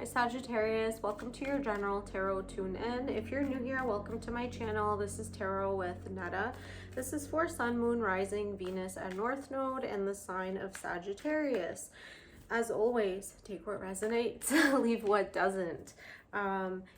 Hi Sagittarius, welcome to your general tarot tune-in. If you're new here, welcome to my channel. This is Tarot with Netta. This is for Sun, Moon, Rising, Venus, and North Node and the sign of Sagittarius. As always, take what resonates, leave what doesn't.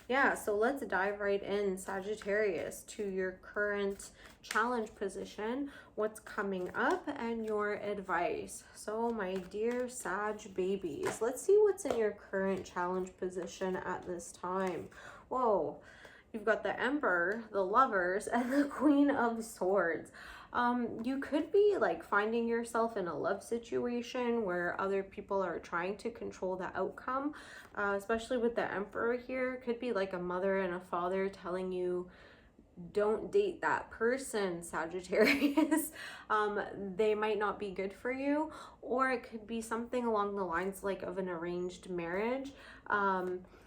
Yeah, so let's dive right in, Sagittarius, to your current challenge position, what's coming up, and your advice. So my dear Sag babies, let's see what's in your current challenge position at this time. Whoa, you've got the Emperor, the Lovers, and the Queen of Swords. You could be like finding yourself in a love situation where other people are trying to control the outcome, especially with the Emperor here. Could be like a mother and a father telling you, don't date that person, Sagittarius. They might not be good for you, or it could be something along the lines like of an arranged marriage.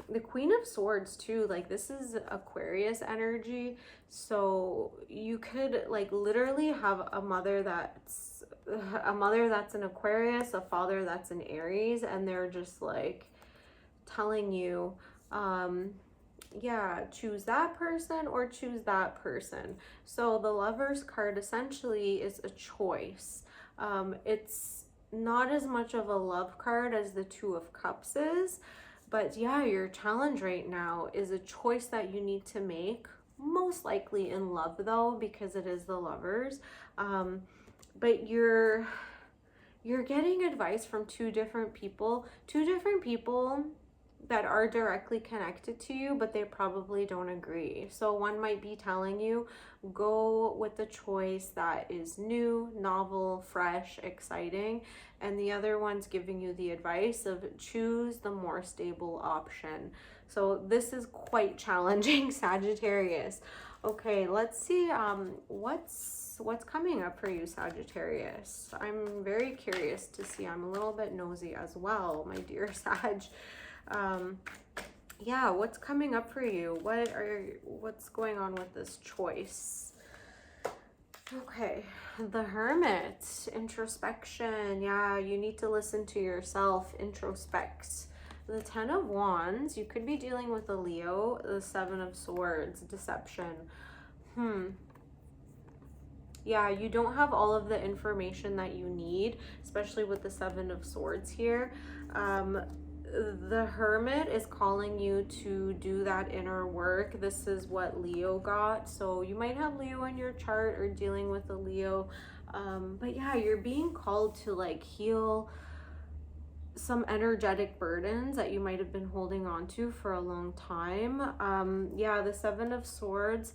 The Queen of Swords too, like this is Aquarius energy, so you could like literally have a mother that's an Aquarius, a father that's an Aries, and they're just like telling you yeah, choose that person or choose that person. So the Lovers card essentially is a choice. It's not as much of a love card as the Two of Cups is, but yeah, your challenge right now is a choice that you need to make, most likely in love though, because it is the Lovers. But you're getting advice from two different people that are directly connected to you, but they probably don't agree. So one might be telling you, go with the choice that is new, novel, fresh, exciting, and the other one's giving you the advice of choose the more stable option. So this is quite challenging, Sagittarius. Okay, let's see what's coming up for you, Sagittarius. I'm very curious to see. I'm a little bit nosy as well, my dear Sag. Yeah, what's coming up for you? What's going on with this choice? Okay, the Hermit, introspection. Yeah, you need to listen to yourself, introspect. The Ten of Wands, you could be dealing with a Leo. The Seven of Swords, deception. Yeah, you don't have all of the information that you need, especially with the Seven of Swords here. The Hermit is calling you to do that inner work. This is what Leo got. So you might have Leo in your chart or dealing with a Leo. But yeah, you're being called to like heal some energetic burdens that you might have been holding on to for a long time. Yeah, the Seven of Swords,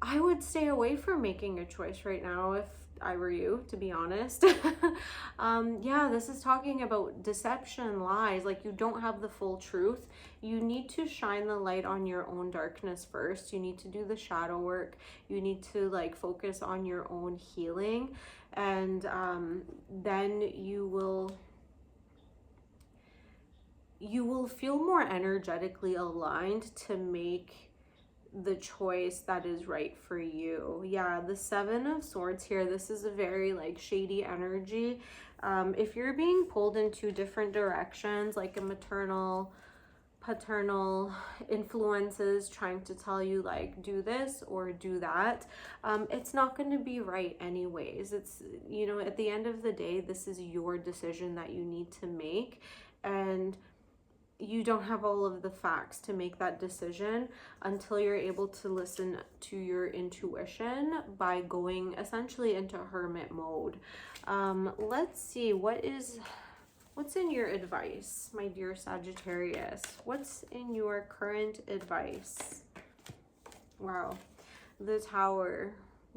I would stay away from making a choice right now if I were you, to be honest. Yeah, this is talking about deception, lies, like you don't have the full truth. You need to shine the light on your own darkness first. You need to do the shadow work. You need to like focus on your own healing, and then you will feel more energetically aligned to make the choice that is right for you. Yeah, the Seven of Swords here, this is a very like shady energy. If you're being pulled in two different directions, like a maternal, paternal influences trying to tell you like do this or do that, it's not going to be right anyways. It's, you know, at the end of the day, this is your decision that you need to make, and you don't have all of the facts to make that decision until you're able to listen to your intuition by going essentially into hermit mode. Let's see, what's in your advice, my dear Sagittarius? What's in your current advice? Wow, the Tower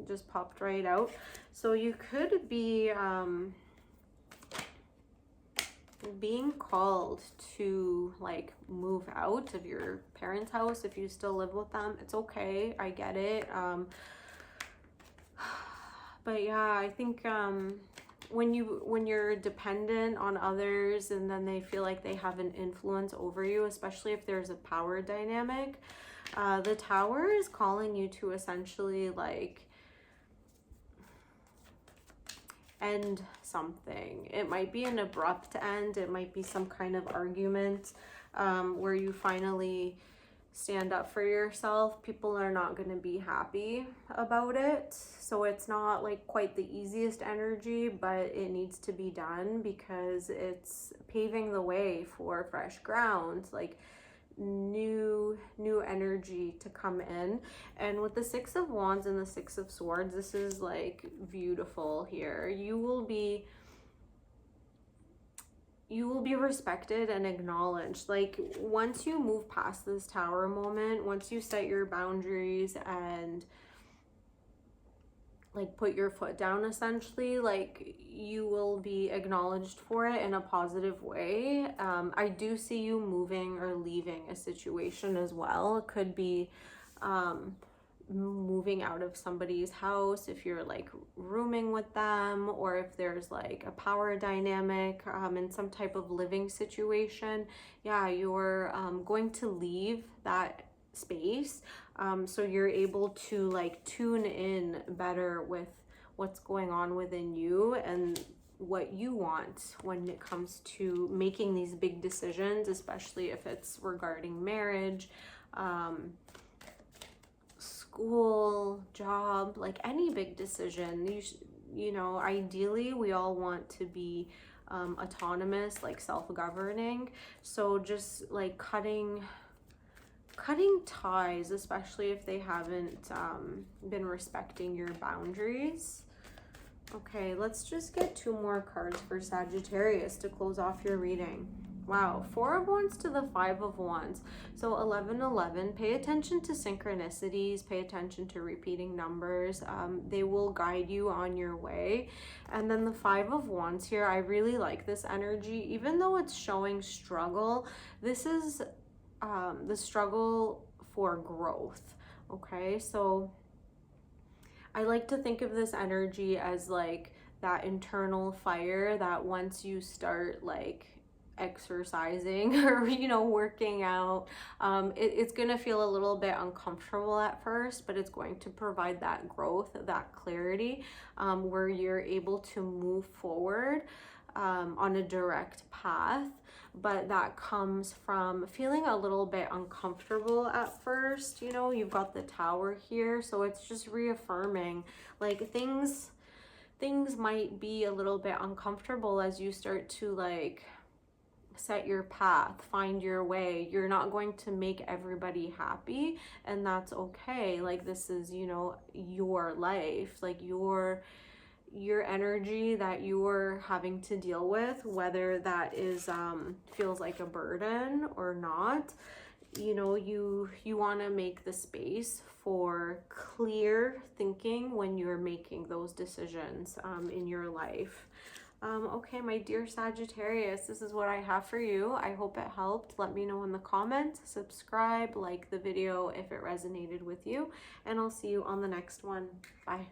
just popped right out. So you could be being called to like move out of your parents' house. If you still live with them, it's okay, I get it. But yeah, I think when you're dependent on others and then they feel like they have an influence over you, especially if there's a power dynamic, the Tower is calling you to essentially like end something. It might be an abrupt end. It might be some kind of argument where you finally stand up for yourself. People are not going to be happy about it. So it's not like quite the easiest energy, but it needs to be done because it's paving the way for fresh ground, like new energy to come in. And with the Six of Wands and the Six of Swords, this is like beautiful here. You will be respected and acknowledged. Like once you move past this Tower moment, once you set your boundaries and like put your foot down, essentially, like you will be acknowledged for it in a positive way. I do see you moving or leaving a situation as well. It could be moving out of somebody's house if you're like rooming with them, or if there's like a power dynamic in some type of living situation. Yeah, you're going to leave that space, so you're able to like tune in better with what's going on within you and what you want when it comes to making these big decisions, especially if it's regarding marriage, school, job, like any big decision. You know, ideally we all want to be autonomous, like self-governing. So just like cutting ties, especially if they haven't been respecting your boundaries. Okay, let's just get 2 more cards for Sagittarius to close off your reading. Wow, 4 of Wands to the 5 of Wands. So 1111, pay attention to synchronicities, pay attention to repeating numbers. They will guide you on your way. And then the 5 of Wands here, I really like this energy. Even though it's showing struggle, this is the struggle for growth. Okay, so I like to think of this energy as like that internal fire that once you start like exercising or, you know, working out, it's going to feel a little bit uncomfortable at first, but it's going to provide that growth, that clarity, where you're able to move forward on a direct path. But that comes from feeling a little bit uncomfortable at first. You know, you've got the Tower here, so it's just reaffirming like things might be a little bit uncomfortable as you start to like set your path, find your way. You're not going to make everybody happy, and that's okay. Like this is, you know, your life, like your energy that you're having to deal with, whether that is feels like a burden or not. You know, you want to make the space for clear thinking when you're making those decisions in your life. Okay, my dear Sagittarius, this is what I have for you. I hope it helped. Let me know in the comments, subscribe, like the video if it resonated with you, and I'll see you on the next one. Bye.